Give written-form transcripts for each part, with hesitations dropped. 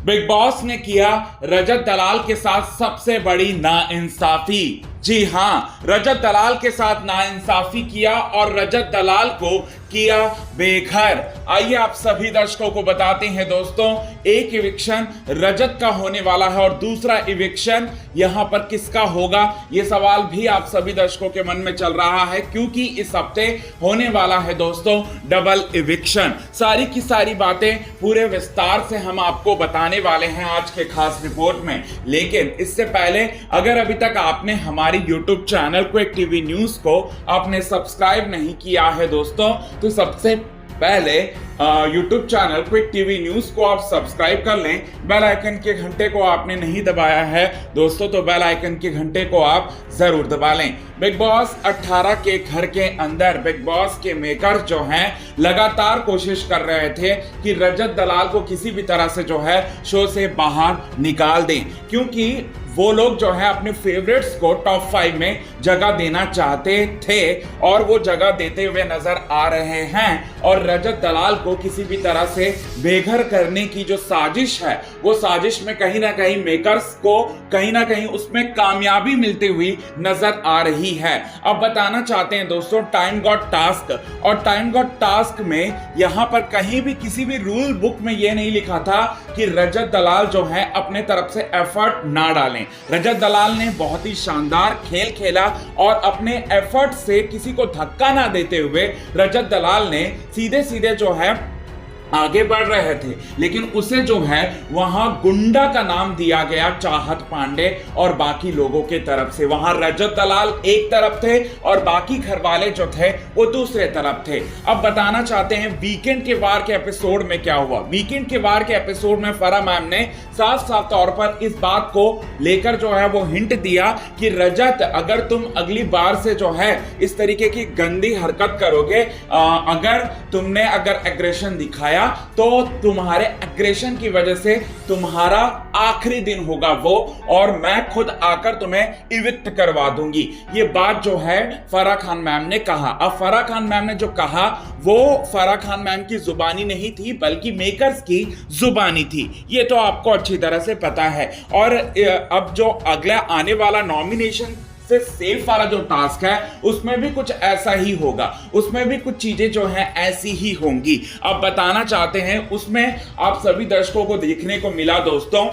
Big boss ने किया रजत दलाल के साथ सबसे बड़ी नाइंसाफी। जी हां, रजत दलाल के साथ नाइंसाफी किया और रजत दलाल को किया बेघर। आइए आप सभी दर्शकों को बताते हैं दोस्तों, एक इविक्शन रजत का होने वाला है और दूसरा इविक्शन यहां पर किसका होगा, यह सवाल भी आप सभी दर्शकों के मन में चल रहा है, क्योंकि इस हफ्ते होने वाला है दोस्तों डबल इविक्शन। सारी की सारी बातें पूरे विस्तार से हम आपको बताने वाले हैं आज के खास रिपोर्ट में। लेकिन इससे पहले अगर अभी तक आपने हमारी YouTube channel quick TV news को आपने सब्सक्राइब नहीं किया है दोस्तों, तो सबसे पहले YouTube channel quick TV news को आप सब्सक्राइब कर लें। बेल आइकन के घंटे को आपने नहीं दबाया है दोस्तों, तो बेल आइकन के घंटे को आप जरूर दबा लें। बिग बॉस 18 के घर के अंदर बिग बॉस के मेकर्स जो हैं लगातार कोशिश कर रहे थे कि रजत दलाल को किसी भी तरह से जो है शो से बाहर निकाल दें, क्योंकि वो लोग जो है अपने फेवरेट्स को टॉप 5 में जगह देना चाहते थे और वो जगह देते हुए नजर आ रहे हैं। और रजत दलाल को किसी भी तरह से बेघर करने की जो साजिश है, वो साजिश में कहीं ना कहीं मेकर्स को कहीं ना कहीं उसमें कामयाबी मिलती हुई नजर आ रही है। अब बताना चाहते हैं दोस्तों टाइम गॉट टास्क, और टाइम गॉट टास्क में यहां पर कहीं भी किसी भी रूल बुक में यह नहीं लिखा था कि रजत दलाल जो है अपने तरफ से एफर्ट ना डालें। रजत दलाल ने बहुत ही शानदार खेल खेला और अपने एफर्ट से किसी को धक्का ना देते हुए रजत दलाल ने सीधे सीधे जो है आगे बढ़ रहे थे, लेकिन उसे जो है वहां गुंडा का नाम दिया गया चाहत पांडे और बाकी लोगों के तरफ से। वहां रजत दलाल एक तरफ थे और बाकी घर वाले जो थे वो दूसरे तरफ थे। अब बताना चाहते हैं वीकेंड के वार के एपिसोड में क्या हुआ। वीकेंड के वार के एपिसोड में फराह मैम ने साफ साफ तौर पर इस बात को लेकर जो है वो हिंट दिया कि रजत, अगर तुम अगली बार से जो है इस तरीके की गंदी हरकत करोगे, अगर तुमने एग्रेशन दिखाया तो तुम्हारे एग्रेशन की वजह से तुम्हारा आखिरी दिन होगा वो, और मैं खुद आकर तुम्हें इविक्ट करवा दूंगी। ये बात जो है फराह खान मैम ने कहा। अब फराह खान मैम ने जो कहा वो फराह खान मैम की जुबानी नहीं थी, बल्कि मेकर्स की जुबानी थी। ये तो आपको अच्छी तरह से पता है। और अब जो अगला आने वाला नॉमिनेशन से सेफ वाला जो टास्क है उसमें भी कुछ ऐसा ही होगा, उसमें भी कुछ चीजें जो हैं ऐसी ही होंगी। अब बताना चाहते हैं उसमें आप सभी दर्शकों को देखने को मिला दोस्तों,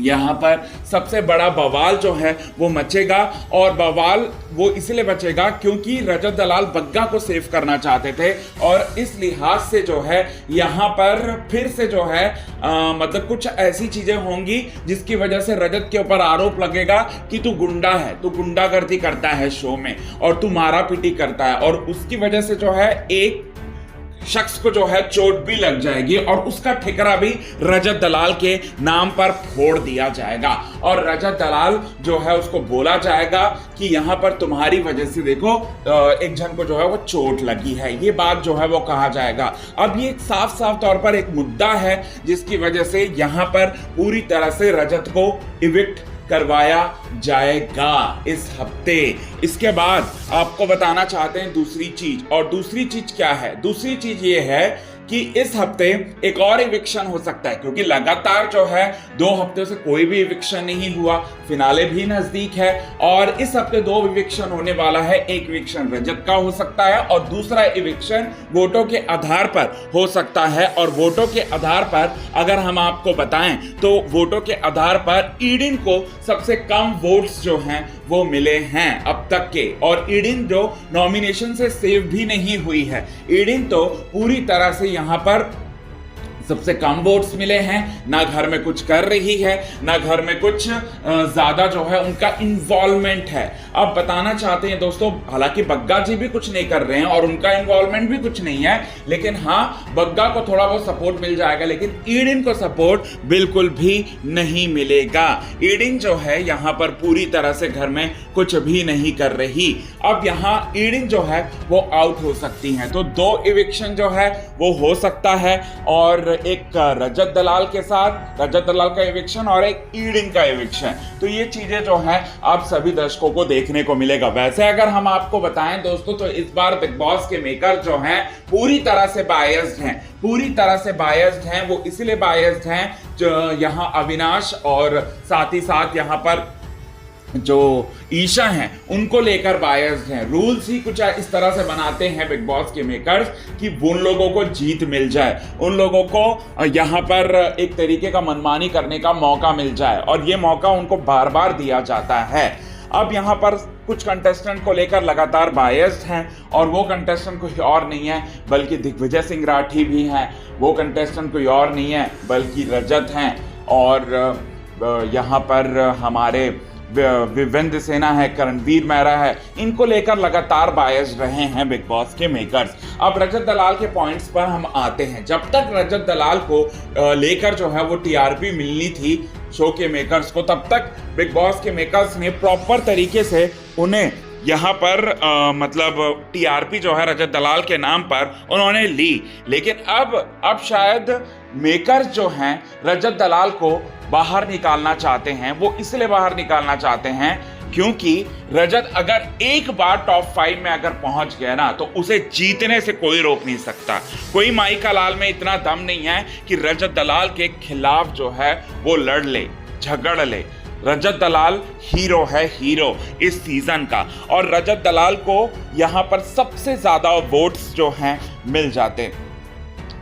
यहां पर सबसे बड़ा बवाल जो है वो मचेगा, और बवाल वो इसलिए बचेगा क्योंकि रजत दलाल बग्गा को सेव करना चाहते थे, और इस लिहाज से जो है यहां पर फिर से जो है मतलब कुछ ऐसी चीजें होंगी जिसकी वजह से रजत के ऊपर आरोप लगेगा कि तू गुंडा है, तू गुंडागर्दी करता है शो में और तू मारा पीटी करता है, और उसकी वजह से जो है एक शख्स को जो है चोट भी लग जाएगी और उसका ठिकरा भी रजत दलाल के नाम पर फोड़ दिया जाएगा। और रजत दलाल जो है उसको बोला जाएगा कि यहां पर तुम्हारी वजह से देखो एक जन को जो है वो चोट लगी है, ये बात जो है वो कहा जाएगा। अब ये साफ साफ तौर पर एक मुद्दा है जिसकी वजह से यहां पर पूरी तरह से रजत को इविक्ट करवाया जाएगा इस हफ्ते। इसके बाद आपको बताना चाहते हैं दूसरी चीज, और दूसरी चीज क्या है? दूसरी चीज ये है कि इस हफ्ते एक और इविक्शन हो सकता है, क्योंकि लगातार जो है 2 हफ्ते से कोई भी इविक्शन नहीं हुआ, फिनाले भी नजदीक है, और इस हफ्ते 2 इविक्शन होने वाला है। एक इविक्शन रजत का हो सकता है और दूसरा इविक्शन वोटों के आधार पर हो सकता है। और वोटों के आधार पर अगर हम आपको बताएं तो वोटों के आधार पर ईडिन को सबसे कम वोट्स जो हैं वो मिले हैं अब तक के, और ईडिन जो नॉमिनेशन से सेव भी नहीं हुई है, ईडिन तो पूरी तरह से यहां पर सबसे कम वोट्स मिले हैं, ना घर में कुछ कर रही है, ना घर में कुछ ज्यादा जो है उनका इन्वॉल्वमेंट है। अब बताना चाहते हैं दोस्तों, हालांकि बग्गा जी भी कुछ नहीं कर रहे हैं और उनका इन्वॉल्वमेंट भी कुछ नहीं है, लेकिन हाँ बग्गा को थोड़ा बहुत सपोर्ट मिल जाएगा, लेकिन ईडिन को सपोर्ट बिल्कुल भी नहीं मिलेगा। ईडिन जो है यहां पर पूरी तरह से घर में कुछ भी नहीं कर रही। अब यहां ईडिन जो है वो आउट हो सकती हैं, तो 2 इविक्शन जो है वो हो सकता है। और एक रजत दलाल के साथ, रजत दलाल का एविक्शन और एक ईडिंग का एविक्शन। तो ये चीजें जो हैं आप सभी दर्शकों को देखने को मिलेगा। वैसे अगर हम आपको बताएं दोस्तों तो इस बार बिग बॉस के मेकर जो हैं पूरी तरह से बायस्ड हैं, पूरी तरह से बायस्ड हैं। वो इसलिए बायस्ड हैं जो यहाँ अविनाश और साथ ही साथ यहाँ पर जो ईशा हैं उनको लेकर बायस्ड हैं। रूल्स ही कुछ इस तरह से बनाते हैं बिग बॉस के मेकर्स कि उन लोगों को जीत मिल जाए, उन लोगों को यहाँ पर एक तरीके का मनमानी करने का मौका मिल जाए, और ये मौका उनको बार बार दिया जाता है। अब यहाँ पर कुछ कंटेस्टेंट को लेकर लगातार बायस्ड हैं, और वो कंटेस्टेंट कोई और नहीं है बल्कि दिग्विजय सिंह राठी भी हैं। वो कंटेस्टेंट कोई और नहीं है बल्कि रजत हैं, और यहाँ पर हमारे विवेंद्र सेना है, करणवीर मेहरा है। इनको लेकर लगातार बायस्ड रहे हैं बिग बॉस के मेकर्स। अब रजत दलाल के पॉइंट्स पर हम आते हैं। जब तक रजत दलाल को लेकर जो है वो टीआरपी मिलनी थी शो के मेकर्स को, तब तक बिग बॉस के मेकर्स ने प्रॉपर तरीके से उन्हें यहाँ पर मतलब टीआरपी जो है रजत दलाल के नाम पर उन्होंने ली। लेकिन अब शायद मेकर्स जो हैं रजत दलाल को बाहर निकालना चाहते हैं। वो इसलिए बाहर निकालना चाहते हैं क्योंकि रजत अगर एक बार टॉप 5 में अगर पहुंच गया ना तो उसे जीतने से कोई रोक नहीं सकता। कोई माइका लाल में इतना दम नहीं है कि रजत दलाल के खिलाफ जो है वो लड़ ले, झगड़ ले। रजत दलाल हीरो है, हीरो इस सीजन का, और रजत दलाल को यहाँ पर सबसे ज्यादा वोट्स जो हैं मिल जाते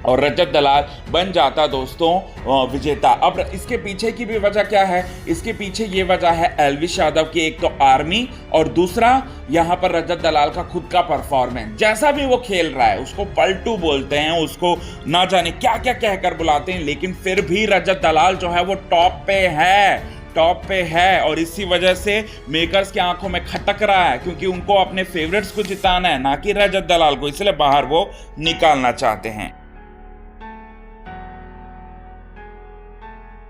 और रजत दलाल बन जाता दोस्तों विजेता। अब इसके पीछे की भी वजह क्या है? इसके पीछे ये वजह है एल्विश यादव की एक तो आर्मी, और दूसरा यहाँ पर रजत दलाल का खुद का परफॉर्मेंस। जैसा भी वो खेल रहा है उसको पलटू बोलते हैं, उसको ना जाने क्या क्या कहकर बुलाते हैं, लेकिन फिर भी रजत दलाल जो है वो टॉप पे है, और इसी वजह से मेकर्स की आंखों में खटक रहा है क्योंकि उनको अपने फेवरेट्स को जिताना है, ना कि रजत दलाल को, इसलिए बाहर वो निकालना चाहते हैं।